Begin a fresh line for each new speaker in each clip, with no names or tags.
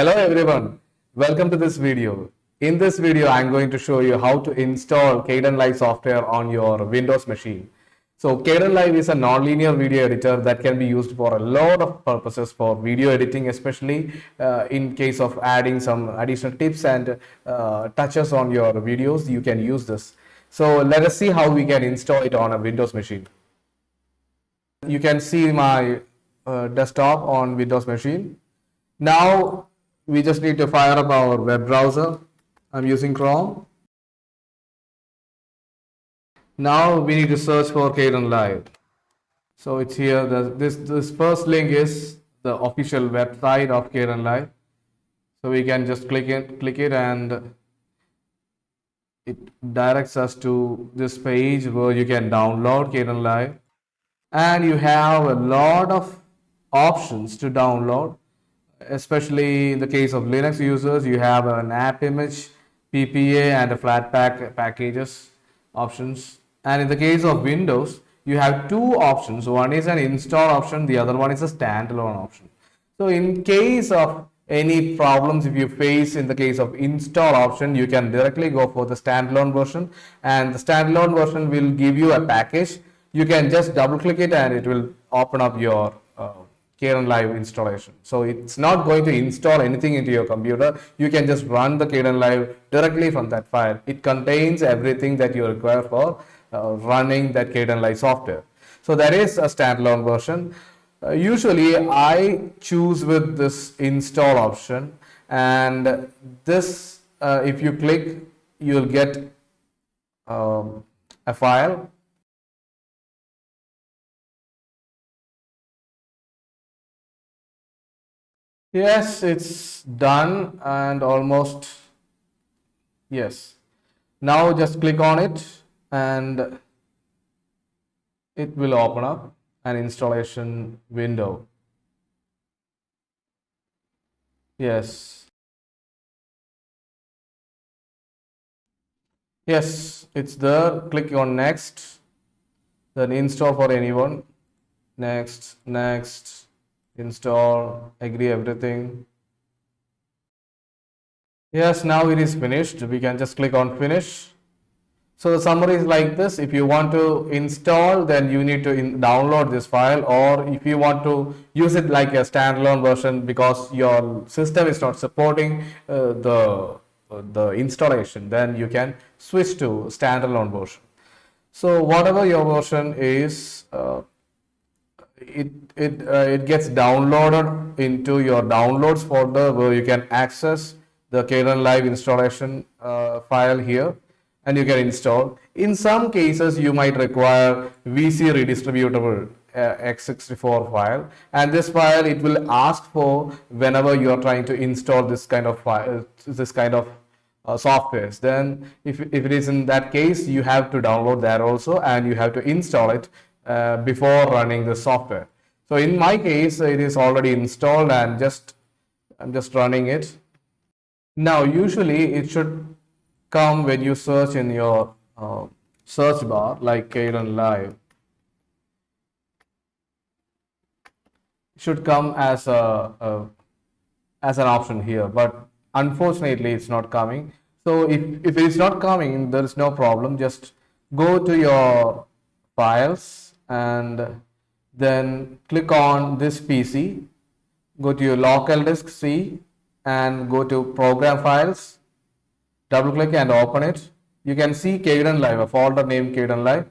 Hello everyone, welcome to this video. In this video, I'm going to show you how to install Kdenlive software on your Windows machine. So Kdenlive is a non-linear video editor that can be used for a lot of purposes for video editing, especially in case of adding some additional tips and touches on your videos. You can use this. So let us see how we can install it on a Windows machine. You can see my desktop on Windows machine. Now we just need to fire up our web browser. I'm using Chrome. Now we need to search for Kdenlive. So it's here. This first link is the official website of Kdenlive. So we can just click it, and it directs us to this page where you can download Kdenlive, and you have a lot of options to download. Especially in the case of Linux users, you have an app image, PPA, and a Flatpak packages options. And in the case of Windows, you have two options. One is an install option, the other one is a standalone option. So in case of any problems if you face in the case of install option, you can directly go for the standalone version, and the standalone version will give you a package. You can just double click it and it will open up your Kdenlive installation. So it's not going to install anything into your computer. You can just run the Kdenlive directly from that file. It contains everything that you require for running that Kdenlive software. So that is a standalone version. Usually I choose with this install option, and this if you click, you'll get a file. Yes, it's done and almost. Yes. Now just click on it and it will open up an installation window. Yes. Yes, it's there. Click on next. Then install for anyone. Next, next. Install, agree everything. Yes, now it is finished. We can just click on finish. So the summary is like this. If you want to install, then you need to download this file, or if you want to use it like a standalone version because your system is not supporting the installation, then you can switch to standalone version. So whatever your version is, it gets downloaded into your downloads folder where you can access the Kdenlive installation file here, and you can install. In some cases you might require VC redistributable x64 file, and this file it will ask for whenever you are trying to install this kind of file, this kind of softwares. Then if it is in that case, you have to download that also, and you have to install it before running the software. So in my case, it is already installed, and I'm just running it. Now usually it should come when you search in your search bar like Kdenlive. It should come as as an option here, but unfortunately it's not coming. So if it is not coming, there is no problem. Just go to your files and then click on this PC, go to your local disk C and go to program files, double click and open it. You can see Kdenlive, a folder named Kdenlive.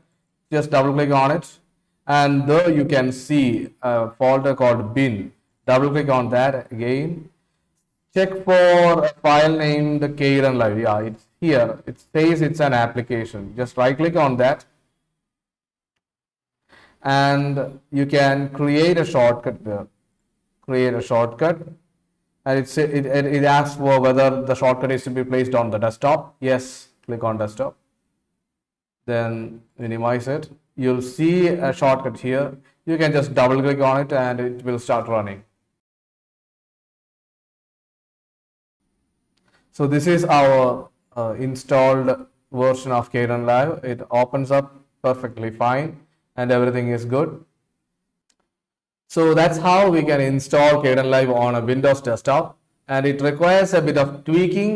Just double click on it, and there you can see a folder called bin. Double click on that again. Check for a file named Kdenlive. Yeah, it's here. It says it's an application. Just right click on that, and you can create a shortcut there. Create a shortcut, and it asks for whether the shortcut is to be placed on the desktop. Yes, click on desktop. Then minimize it. You'll see a shortcut here. You can just double click on it and it will start running. So this is our installed version of Kdenlive. It opens up perfectly fine and everything is good. So that's how we can install Kdenlive on a Windows desktop. and it requires a bit of tweaking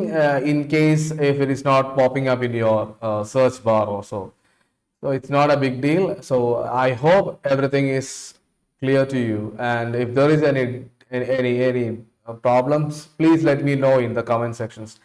in case if it is not popping up in your search bar or so. So it's not a big deal. So I hope everything is clear to you. And if there is any problems, please let me know in the comment sections.